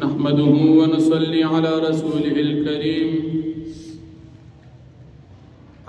نحمده ونصلي على رسوله الكريم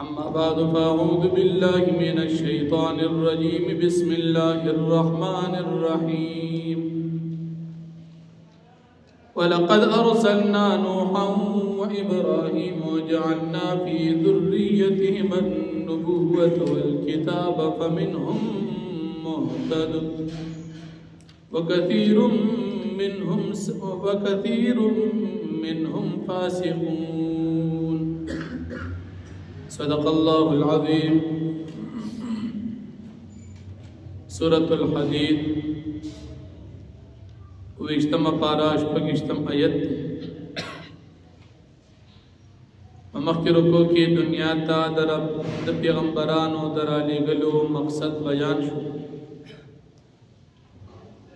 أما بعد فأعوذ بالله من الشيطان الرجيم بسم الله الرحمن الرحيم ولقد أرسلنا نوحا وإبراهيم وجعلنا في ذريتهما النبوة والكتاب فمنهم مهتد وكثير منهم فاسقون صدق الله العظيم سورة الحديد ویشتم پاراش پگشتم آیت مخکې رکو کې دنیا ته د پیغمبرانو درالېږلو مقصد بیان شو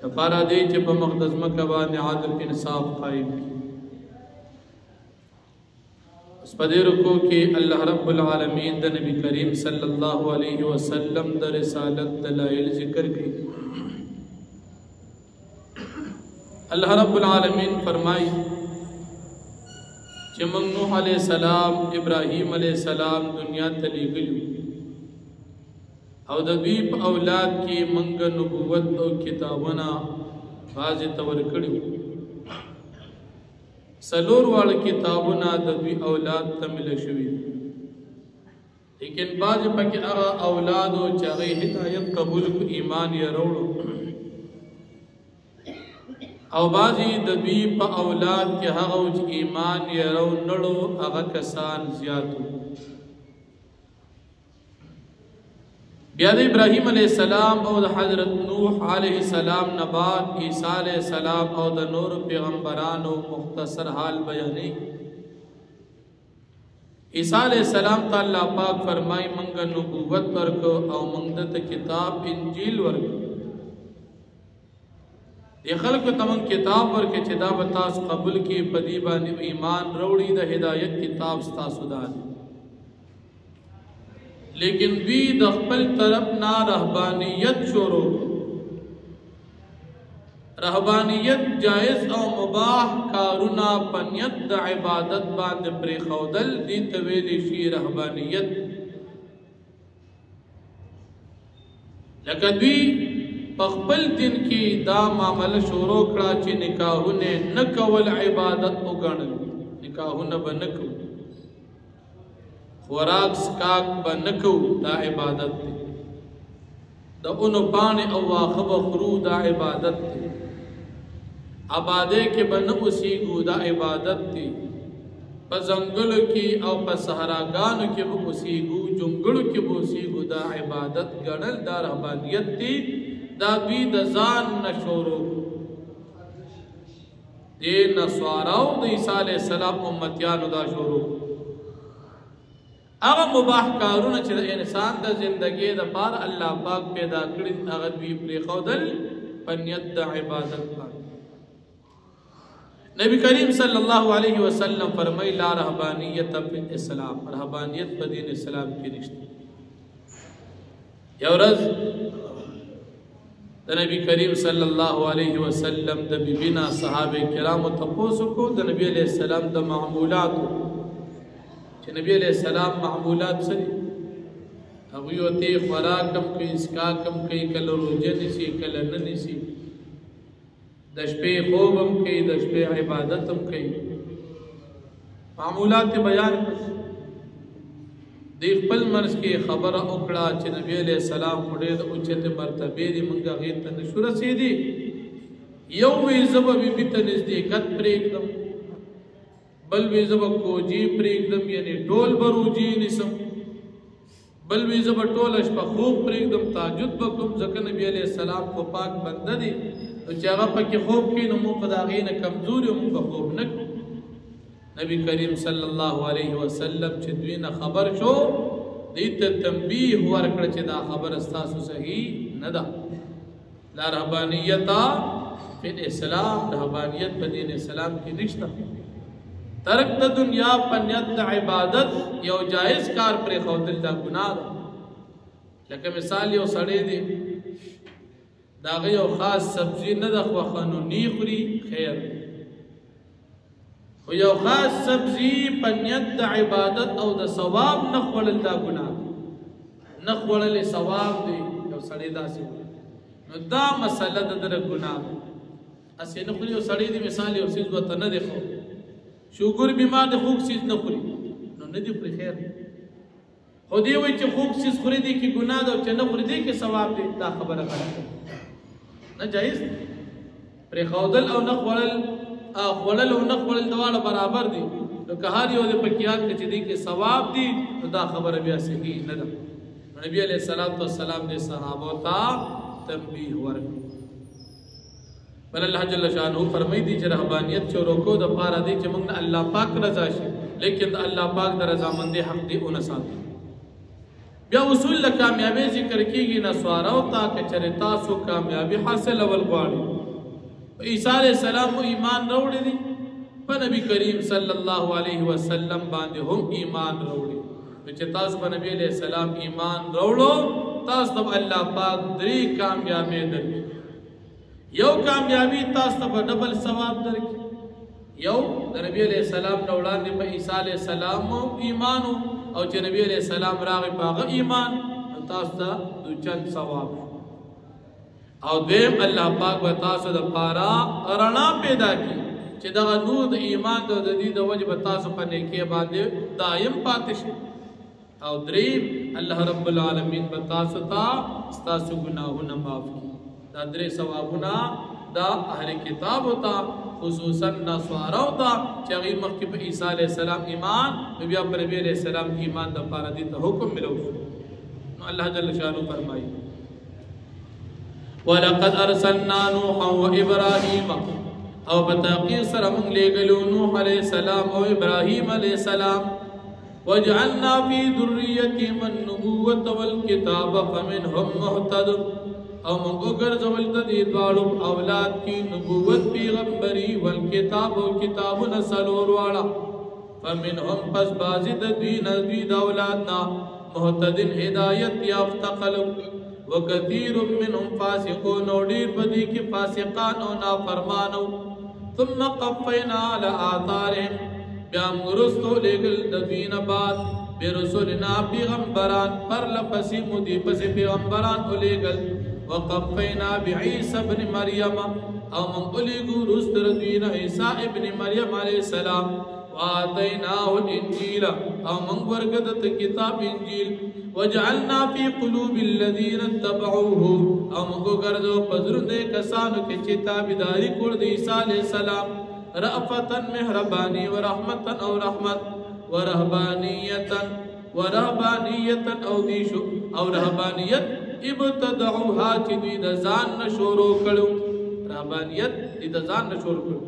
دپاره دی چې په مقدس مکه باندې عدل انصاف قائم کړي اوس په دې رکو کې الله رب العالمین د نبی کریم صلی الله علیه وسلم د رسالت دلایل ذکر کړي اللہ رب العالمین فرمائی کہ من نوح علیہ السلام ابراہیم علیہ السلام دنیا تلی گلیو او دوی په اولاد کی منگ نبوت او کتابنا باز تور کړیو سلور واړه کتابنا دوی اولاد تمل شوی لیکن باز پکې هغه اولاد او چې هغه هدایت قبول کو ایمان یې وروړو او بعضی د دوی په اولاد کې هغه چې ایمان یې نړو هغه کسان زیاتو بیا د ابراهیم علیه السلام او د حضرت نوح علیه السلام نه بعد عیسی علیه السلام او د نور پیغمبرانو مختصر حال بیانې عیسی علیه السلام ته الله پاک فرمای منګ نبوت ورکو او منګ ته کتاب انجیل ورکو یہ خلق تمن کتاب ورکه چې دا به تاسو قبول کی پدی باندې ایمان وروړي د هدایت کتاب تاسو دان لیکن دوی د خپل طرف نه رهبانیت شروع رهبانیت جائز او مباح کارونه پنیت د عبادت باندې پرې خودل دي تویل شي رهبانیت لکه دوی پخپل دین کی دا معاملہ شروع کړه چې نکاحونه نه کول عبادت وګڼل نکاحونه به نه کو خوراک سکاک به نه کو دا عبادت دی د اونو باندې او واخب خرو دا عبادت دی آباده کې به نه اوسېږو دا عبادت دی په ځنګلو کې او په صحراګانو کې به اوسېږو جنګړو کې به اوسېږو دا عبادت ګڼل دا رهبانیت دی دا دوی د ځان نشورو دی نسواراو د عیسی علیه السلام امتیانو دا شروع هغه مباح کارونه چې د انسان د زندګۍ دپاره الله پاک پیدا کړي هغه دوی پرېښودل په نیت د عبادت باندې نبی کریم صلی الله علیه وسلم فرمای لا رهبانیت فی الاسلام رهبانیت په دین اسلام کې نشته یو ورځ د نبی کریم صلی الله علیه وسلم د بیبینا صحابه کرامو تپوسو کو د نبی علیہ السلام د معمولات چې نبی علیہ السلام معمولات سره هغه یو ته خوراکم کوي اسکاکم کوي کله روزه نسی کله نه نسی د شپې خوبم کوي د شپې عبادتم کوي معمولات بیان دی خپل مرز کې خبره وکړه چې نبی علیہ السلام ډېر د اوچت مرتبه دی مونږه غیر ته نشو رسېدي یو وی زبا بی ته نزدېکت پرېږدم بل وی زبا کوجی پرېږدم یعنی ټول بروجی نسم بل وی زبا ټول شپه خوب پرېږدم تهجد به کوم ځکه نبی علیہ السلام خو پاک بنده دی نو چې هغه پکې خوب کوي نو موږ د هغې نه کمزوري موږ خوب نه کوو نبی کریم صلی الله علیه وسلم چې دوی نه خبر شو دې ته تنبیه ورکړه چې دا خبر ستاسو صحیح نه ده لا رهبانیت فی الاسلام رهبانیت په دین اسلام کې نشته ترک د دنیا په نیت د عبادت یو جائز کار پرې ښودل دا ګناه ده لکه مثال یو سړی دی دا غي یو خاص سبزی نه د خوخنو نی خوري خیر خو یو خاص سبزی په نیت د عبادت او د ثواب نه خوړل دا ګناه نه خوړل ثواب دی یو سړی داسې نو دا مسله د در ګناه اسې نه خوري یو سړی دی مثال یو سیز وته نه دی خو شوګر بیمار د خوږ سیز نه خوري نو نه دی خوري خیر خو دی وایي چې خوږ سیز خوري دی کې ګناه ده او چې نه خوري دی کې ثواب دی دا خبره غلطه نه جایز پرې ښودل او نه خوړل خوړل او نه خوړل دواړه برابر دي نو که هر یو د پکیات کې چې دی کې ثواب دی نو دا خبره بیا صحیح نه ده نبی علیہ السلام دے صحابہ تا تنبیہ ورکړي بل الله جل شانہ فرمای دی چې رهبانیت چې روکو د پاره دی چې موږ الله پاک رضا شي لیکن الله پاک د رضا مندي حق دی اون ساتي بیا اصول د کامیابی ذکر کیږي نه سوارو تا چې چرتا سو کامیابی حاصل اول غواړي عیسی علیہ السلام ایمان راوړي دي په نبی کریم صلی الله علیه وسلم باندې هم ایمان راوړي چې تاسو په نبی علیہ السلام ایمان راوړو تاسو ته الله پاک درې کامیابی درکړي یو کامیابی تاسو ته ډبل ثواب درکړي یو د نبی علیہ السلام نه وړاندې په عیسی علیہ السلام ایمان او چې نبی علیہ السلام راغی په هغه ایمان تاسو ته دوچن ثواب او دیم الله پاک به تاسو د پاره رڼا پیدا کړي چې دا نور د ایمان د دې د وجه به تاسو په نیکی باندې دائم پاتې شي او دریم الله رب العالمین به تاسو ته ستاسو ګناهونه معاف کړي دا درې ثوابونه دا اهل کتاب ہوتا خصوصا نصارا ہوتا چې هغه مخکې په عیسی علیہ السلام ایمان بیا پر نبی علیہ السلام ایمان د پاره دي ته حکم ملو نو الله جل شانو فرمایي ولقد ارسلنا نوحا وابراهيم او بتاقي سره موږ لېږلو نوح علیہ السلام او ابراهيم علیہ السلام وجعلنا في ذريتهم النبوة والكتاب فمنهم مهتد او موږ ګرځول د دې دواړو اولاد کی نبوت پیغمبري والکتاب او کتابونه سلور واړه فمنهم پس بازي د دین د اولادنا مهتدن هدایت یافته خلق وكثير منهم فاسقون او ډیر بدی کې فاسقان او نافرمانو ثم قفينا على آثارهم بیا مرستو لګل د دین بعد برسولنا پیغمبران پر لپسې مودي پسې پیغمبران ولېګل وقفينا بعيسى ابن مريم او من ولېګو رستر دین عيسى ابن مريم عليه السلام وآتيناه الانجيل او من ورګد کتاب انجیل وجعلنا في قلوب الذين اتبعوه او من ګرځو پزړه کسانو کې چې تابعداري کړ د عيسى عليه السلام رأفة مهرباني ورحمة او رحمت ورهبانية او ديشو او رهبانيت ابتدعوها چې دوی د ځان نشورو کړو رهبانيت د ځان نشورو کړو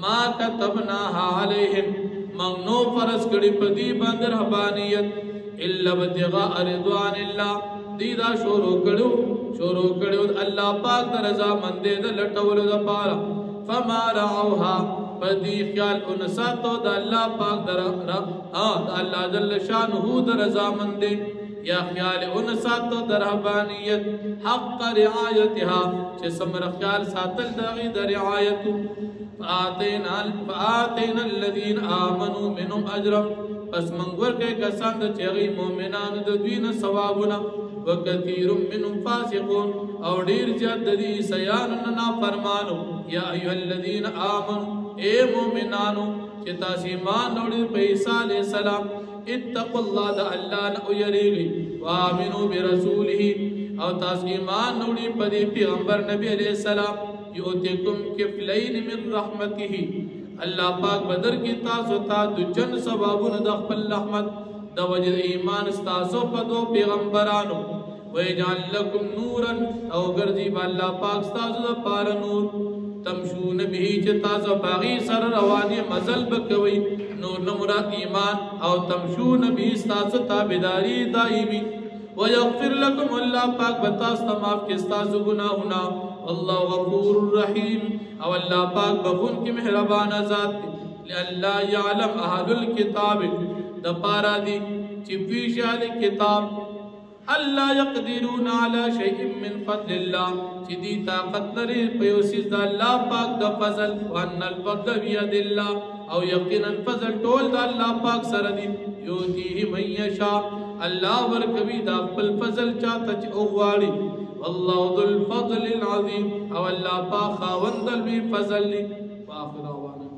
ما كتبناها عليهم ممنو فرض کړي په دې باندې رهبانيت الا ابتغاء رضوان الله دې دا شورو کړو الله پاک د رضا مند د لټولو لپاره فما رعوها پدی خیال انساتو دا اللہ پاک در اللہ جل شانہو در رضامند یا خیال انساتو در رہبانیت حق رعایتها چه سمر خیال ساتل داغی در رعایتو فآتینا الذین آمنوا منهم اجرم پس منگور کے کسان دا چیغی مومنان دا دوین ثوابنا وکثیر منهم فاسقون او دیر جد دی سیاننا فرمانو یا ایوہ الذین آمنوا اے مومنانو چې تاسو ایمان لرئ په عیسی علیہ السلام اتقوا الله د الله نه ویریږئ وامنوا برسوله او تاسو ایمان لرئ په دې پیغمبر نبی علیہ السلام یؤتکم کفلین من رحمته الله پاک بدر کی تاسو ته د جن ثوابونه د خپل رحمت د وجه ایمان تاسو په دو پیغمبرانو ويجعل لكم نورا او ګرځي الله پاک تاسو لپاره نور تمشون به چې تاسو باغی سر رواني مزل بکوي نور نه مراد ایمان او تمشون به تاسو تابعداري دایمي ويغفر لكم الله پاک بتاسو معاف کې تاسو ګناهونه الله غفور رحیم او الله پاک بخون کې مهربان ذات لالا يعلم اهل الكتاب د پارا دي چې پیشال کتاب الله يقدرون على شيء من فضل الله چې دې طاقت لري په یو څیز د الله پاک د فضل وان الفضل بيد الله او یقینا فضل ټول د الله پاک سره دی یوتیه من یشاء الله ورکوي دا خپل فضل چاته چې وغواړي الله ذو الفضل العظیم او الله پاک خاوند الفضل واخر دعوانا